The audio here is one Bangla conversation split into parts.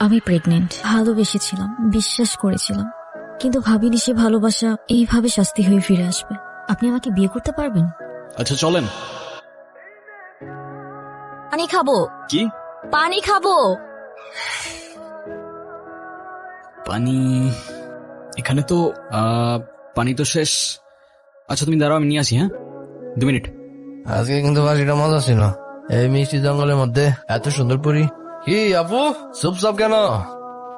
আমি প্রেগনেন্ট। ভালোবেসেছিলাম, বিশ্বাস করেছিলাম, কিন্তু ভাবিনি সে ভালোবাসা এইভাবে শাস্তি হয়ে ফিরে আসবে। আপনি আমাকে বিয়ে করতে পারবেন? আচ্ছা চলেন। পানি খাবো। কি পানি খাবো। পানি? এখানে তো পানি তো শেষ। আচ্ছা তুমি দাঁড়াও, আমি নিয়ে আসি। হ্যাঁ, 2 মিনিট। আজকে কিন্তু বাসিটা মজা ছিল। এই মিষ্টি জঙ্গলের মধ্যে এত সুন্দর পরি। কি আপু চুপচাপ কেন?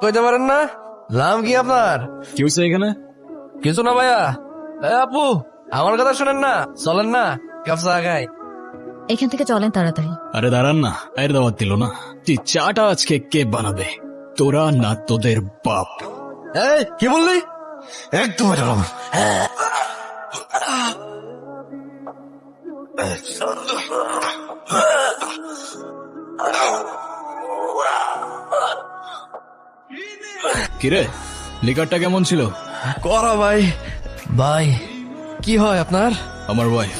কইতে পারেন না নাম কি আপনার? কি হয়েছে এখানে? কিছু না ভাইয়া। আপু আমার কথা শুনেন না, চলেন না কাপসা খাই। এখান থেকে চলেন তাড়াতাড়ি। আরে দাঁড়ান না, এর দাওয়াত দিল না। তুই চাটা আজকে কে বানাবে, তোরা না তোদের বাপ? এই কি বললি? একদম কিরে, লিকারটা কেমন ছিল? করা ভাই। ভাই কি হয় আপনার? আমার ওয়াইফ।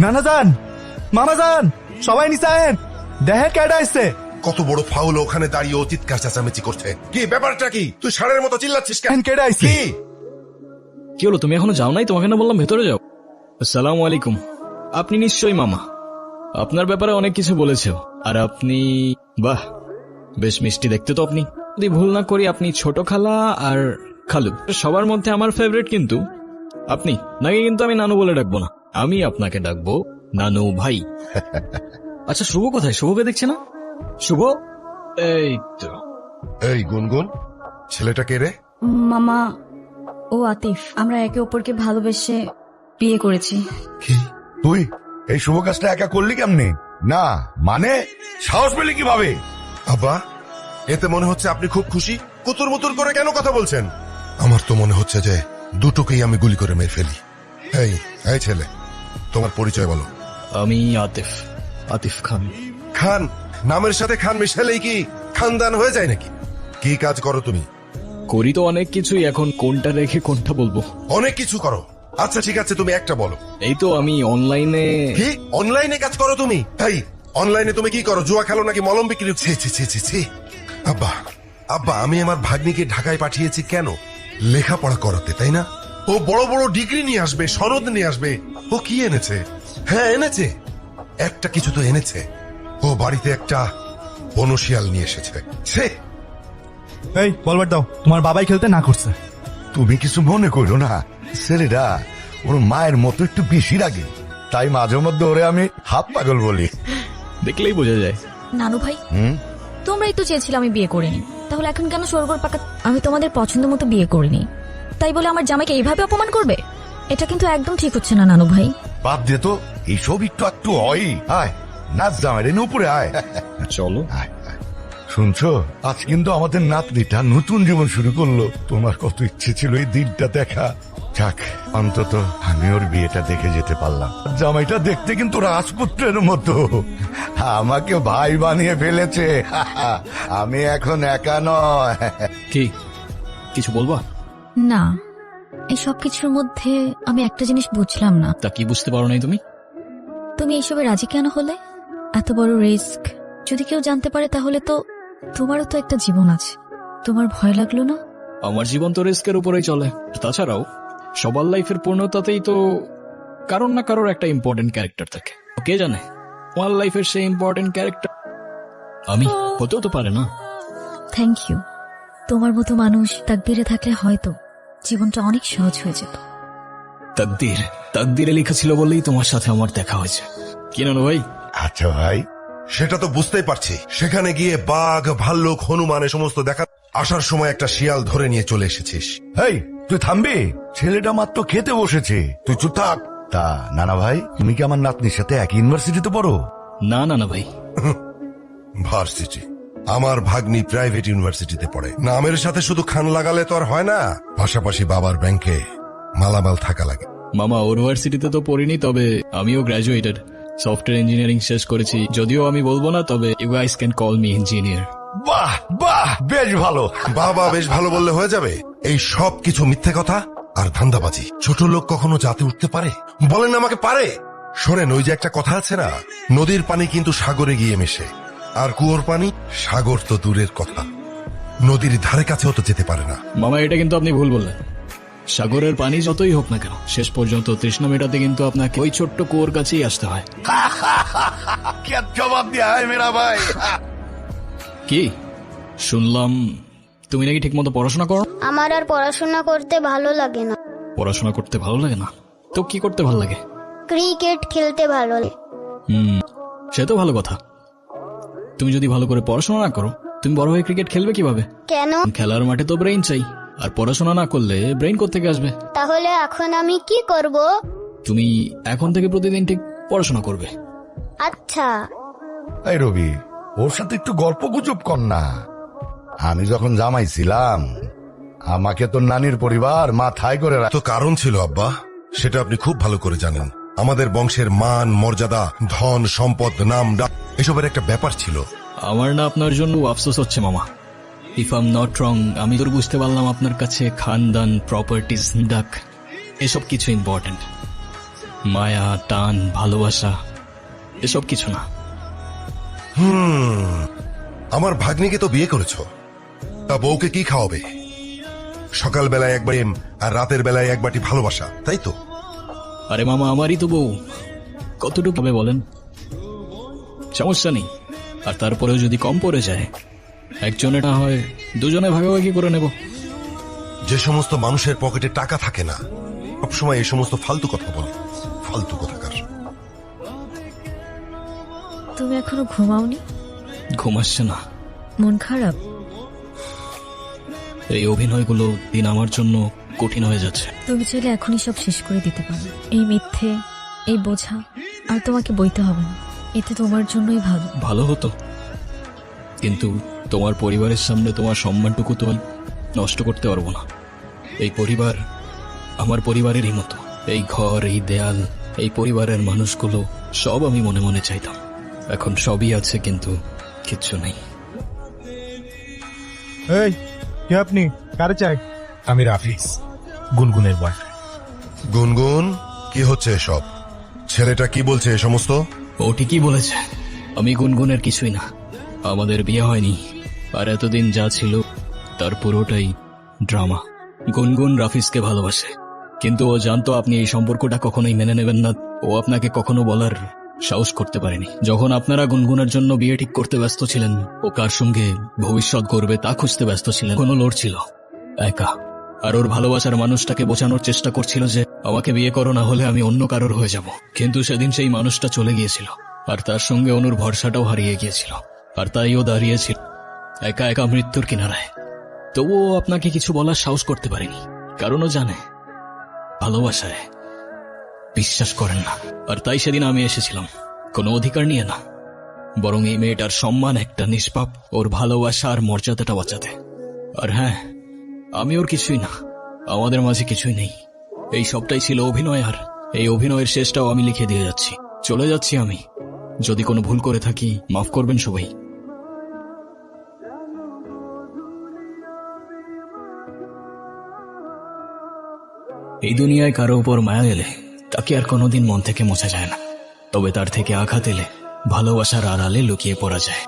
নানা যান, মামা যান, সবাই নিচে আয়েন। দেখেন কেডা আসছে। কত বড় ফাউল ওখানে দাঁড়িয়ে ও চিৎকার চেঁচামেচি করছে। কি ব্যাপারটা কি? তুই ষাঁড়ের মতো চিল্লাচ্ছিস কেন? দেখেন কেডা আসছে। কি কি হলো, তুমি এখনো যাও নাই? তোমাকে না বললাম ভেতরে যাও। আসসালামু আলাইকুম। আপনি নিশ্চয়ই মামা। আপনার ব্যাপারে অনেক কিছু বলেছে। আর আপনি, বাহ, বেশ মিষ্টি দেখতে তো আপনি। যদি ভুল না করি আপনি ছোট খালা আর খালু। সবার মধ্যে আমার ফেভারিট কিন্তু আপনি। নাকি কিন্তু আমি নানু বলে ডাকবো না, আমি আপনাকে ডাকবো নানু ভাই। আচ্ছা শুভ কোথায়? শুভকে দেখছে না? শুভ এই তো। এই গুনগুন, ছেলেটা কে রে? মামা, ও আতিফ। আমরা একে অপরকে ভালোবেসে বিয়ে করেছি। কি তুই এই শুভ কাজটা একা করলি কেমনে? না মানে সাহস পেলি কিভাবে? আব্বা, এতে মনে হচ্ছে আপনি খুব খুশি। কুতুর মুতুর করে কেন কথা বলছেন? আমার তো মনে হচ্ছে যে দুটোকেই আমি গুলি করে মেরে ফেলি। এই এই ছেলে, তোমার পরিচয় বলো। আমি আতিফ, আতিফ খান। খান নামের সাথে খান মিশালেই কি খানদান হয়ে যায় নাকি? কি কাজ করো তুমি? করি তো অনেক কিছুই, এখন কোনটা রেখে কোনটা বলবো? অনেক কিছু করো। আচ্ছা ঠিক আছে, তুমি একটা বলো। এই তো আমি অনলাইনে। কি অনলাইনে কাজ করো তুমি? এই অনলাইনে তুমি কি করো? জুয়া খেলো নাকি মলম বিক্রি? ছি ছি ছি ছি ছি। আব্বা, আব্বা, আমি আমার ভাগ্নিকে ঢাকায় পাঠিয়েছি কেন? লেখাপড়া করাতে, তাই না? ও বড় বড় ডিগ্রি নিয়ে আসবে, সনদ নিয়ে আসবে। ও কি এনেছে? হ্যাঁ এনেছে, একটা কিছু তো এনেছে। ও বাড়িতে একটা বনশিয়াল নিয়ে এসেছে। ছে। এই বলবার দাও, তোমার বাবাই খেলতে না করছে। তুমি কিছু মনে করো না, ছেলেটা ওর মায়ের মতো একটু বেশি লাগে, তাই মাঝে মধ্যে ওরে আমি হাফ পাগল বলি। দেখলেই বোঝা যায়। নানু ভাই, তোমরাই তো চেয়েছিলে আমি বিয়ে করিনি, তাহলে এখন কেন সরগর পাকা? আমি তোমাদের পছন্দ মতো বিয়ে করিনি, তাই বলে আমার জামাইকে এইভাবে অপমান করবে? এটা কিন্তু একদম ঠিক হচ্ছে না নানু ভাই। বাপ দে তো, এইসব একটু একটু হয়। আয় নাচ জামাই উপরে আয়। চলো। আয়, আয়। শুনছো, আজ কিন্তু আমাদের নাতনিটা নতুন জীবন শুরু করলো। তোমার কত ইচ্ছে ছিল এই দিনটা দেখা। যাক, অন্তত আমি ওর বিয়েটা দেখে যেতে পারলাম। জামাইটা দেখতে কিন্তু রাজপুত্রের মতো, আমাকে ভাই বানিয়ে ফেলেছে। আমি এখন একা নয়। কি কিছু বলবা? না, এই সব কিছুর মধ্যে আমি একটা জিনিস বুঝলাম না। তা কি বুঝতে পারো নাই তুমি? তুমি এইসবে রাজি কেন হলে? এত বড় রিস্ক যদি কেউ জানতে পারে, তাহলে তো তোমারও তো একটা জীবন আছে। তোমার ভয় লাগলো না? আমার জীবন তো রিস্কের উপরেই চলে। তাছাড়াও সবার লাইফের পূর্ণতাতেই তো কারোর না কারোর একটা ইম্পর্টেন্ট ক্যারেক্টার থাকে। কে জানে তোমার লাইফের সেই ইম্পর্টেন্ট ক্যারেক্টার আমি হতেও তো পারে না। Thank you. তোমার মতো মানুষ তাকদীরে থাকলে হয়তো জীবনটা অনেক সহজ হয়ে যেত। তাকদীর, তাকদীরে লেখা ছিল বলেই তোমার সাথে আমার দেখা হয়েছে। কি নানু ভাই? আচ্ছা ভাই, সেটা তো বুঝতেই পারছি। সেখানে গিয়ে বাঘ, ভাল্লুক, হনুমান এ সমস্ত দেখা, আসার সময় একটা শিয়াল ধরে নিয়ে চলে এসেছিস। এই তুই থামবি? ছেলেটা মাত্র খেতে বসেছে, তুই চুপ থাক। তা নানা ভাই, তুমি কি আমার নাতনির সাথে এক ইউনিভার্সিটিতে পড়ো? না না না ভাই। ভার্সিটি? আমার ভাগ্নি প্রাইভেট ইউনিভার্সিটিতে পড়ে। নামের সাথে শুধু খান লাগালে তো আর হয় না, পাশাপাশি বাবার ব্যাংকে মালামাল থাকা লাগে। মামা ইউনিভার্সিটিতে তো পড়িনি, তবে আমিও গ্র্যাজুয়েটেড। সফটওয়্যার ইঞ্জিনিয়ারিং শেষ করেছি। যদিও আমি বলবো না, তবে you guys can call me engineer. বাহ বাহ, বেশ ভালো। বাবা বেশ ভালো বললে হয়ে যাবে? এই সব কিছু মিথ্যে কথা আর ধান্দাবাজি। ছোট লোক কখনো জাতে উঠতে পারে? বলেন আমাকে পারে? শোনেন, ওই যে একটা কথা আছে না, নদীর পানি কিন্তু সাগরে গিয়ে মেশে, আর কুয়োর পানি সাগর তো দূরের কথা, নদীর ধারে কাছেও তো যেতে পারে না। মামা এটা কিন্তু আপনি ভুল বললেন। সাগরের পানি যতই হোক না কেন, শেষ পর্যন্ত তৃষ্ণা মেটাতে কিন্তু আপনাকে ওই ছোট্ট কুয়োর কাছেই আসতে হয়। क्या जवाब दिया है मेरा भाई? কি শুনলাম তুমি নাকি ঠিকমতো পড়াশোনা করো? আমার আর পড়াশোনা করতে ভালো লাগে না। পড়াশোনা করতে ভালো লাগে না তো কি করতে ভালো লাগে? ক্রিকেট খেলতে ভালো লাগে। সে তো ভালো কথা। তুমি যদি ভালো করে পড়াশোনা না করো, তুমি বড় হয়ে ক্রিকেট খেলবে কিভাবে? কেন? খেলার মাঠে তো ব্রেইন চাই, আর পড়াশোনা না করলে ব্রেইন কোত্থেকে আসবে? তাহলে এখন আমি কি করব? তুমি এখন থেকে প্রতিদিন ঠিক পড়াশোনা করবে। আচ্ছা। এই রবি, ওর সাথে একটু গল্প গুজব কর না। আমি যখন জামাই ছিলাম, আমাকে তো নানির পরিবার মাথায় করে তো কারণ ছিল আব্বা, সেটা আপনি খুব ভালো করে জানেন। আমাদের বংশের মান মর্যাদা, ধন সম্পদ, নাম ডাক এসবের একটা ব্যাপার ছিল। আমার না আপনার জন্য আফসোস হচ্ছে মামা। If I am not wrong, আমি তোর বুঝতে পারলাম আপনার কাছে খানদান, প্রপার্টিজ, ডাক এসব কিছু ইম্পর্টেন্ট। মায়া, টান, ভালোবাসা এসব কিছু না। আমার ভাগ্নিকে তো বিয়ে করেছো, তা বউকে কি খাওয়াবে? সকাল বেলায় একবার প্রেম, আর রাতের বেলায় এক বাটি ভালোবাসা, তাই তো? আরে মামা, আমারই তো বউ, কতটুকু হবে বলেন? সমস্যা নেই। আর তারপরেও যদি কম পড়ে যায়, একজনে না হয় দুজনে ভাগাভাগি করে নেব। যে সমস্ত মানুষের পকেটে টাকা থাকে না, সবসময় এই সমস্ত ফালতু কথা বলে, ফালতু কথাকার। তুমি এখনো ঘুমাওনি? ঘুম আসছে না। মন খারাপ? এই অভিনয়গুলো দিন আমার জন্য কঠিন হয়ে যাচ্ছে। তুমি চাইলে এখনই সব শেষ করে দিতে পারো। এই মিথ্যে, এই বোঝা আর তোমাকে বইতে হবে না। এতে তোমার জন্যই ভালো। ভালো হতো, কিন্তু তোমার পরিবারের সামনে তোমার সম্মানটুকু তো আমি নষ্ট করতে পারবো না। এই পরিবার আমার পরিবারেরই মতো। এই ঘর, এই দেয়াল, এই পরিবারের মানুষগুলো সব আমি মনে মনে চাইতাম। এখন সবই আছে, কিন্তু কিচ্ছু নেই। এই কে আপনি? কারে চাই? আমি রাফিজ, গুনগুনের বয়ফ্রেন্ড। গুনগুন, কি হচ্ছে এসব? ছেলেটা কি বলছে এ সমস্ত? ও ঠিকই বলেছে, আমি গুনগুনের কিছুই না। আমাদের বিয়ে হয়নি, আর এতদিন যা ছিল তার পুরোটাই ড্রামা। গুনগুন রাফিজকে ভালোবাসে, কিন্তু ও জানতো আপনি এই সম্পর্কটা কখনোই মেনে নেবেন না। ও আপনাকে কখনো বলার সাহস করতে পারেনি। যখন আপনারা গুনগুনের জন্য বিয়ে ঠিক করতে ব্যস্ত ছিলেন, ও কার সঙ্গে ভবিষ্যৎ গড়বে তা খুঁজতে ব্যস্ত ছিলেন। কোনো লড়ছিল একা, আর ওর ভালোবাসার মানুষটাকে বোঝানোর চেষ্টা করছিল যে আমাকে বিয়ে করো, না হলে আমি অন্য কারোর হয়ে যাব। কিন্তু সেদিন সেই মানুষটা চলে গিয়েছিল, আর তার সঙ্গে অনুর ভরসাটাও হারিয়ে গিয়েছিল। আর তাই ও দাঁড়িয়েছিল একা একা মৃত্যুর কিনারায়। তবুও আপনাকে কিছু বলার সাহস করতে পারেনি, কারণ ও জানে ভালোবাসায় বিশ্বাস করেন না। আর তাই সেদিন আমি এসেছিলাম কোনো অধিকার নিয়ে না, বরং এই মেয়েটার সম্মান, একটা নিষ্পাপ, ওর ভালোবাসা আর মর্যাদাটা বাঁচাতে। আর হ্যাঁ, আমি ওর কিছুই না, আমাদের মাঝে কিছুই নেই। এই সবটাই ছিল অভিনয়, আর এই অভিনয়ের শেষটাও আমি লিখে দিয়ে যাচ্ছি। চলে যাচ্ছি আমি। যদি কোনো ভুল করে থাকি মাফ করবেন সবাই। এই দুনিয়ায় কারো উপর মায়া এলে তাকে আর কোনোদিন মন থেকে মোছা যায় না, তবে তার থেকে আঘাত এলে ভালোবাসার আড়ালে লুকিয়ে পড়া যায়।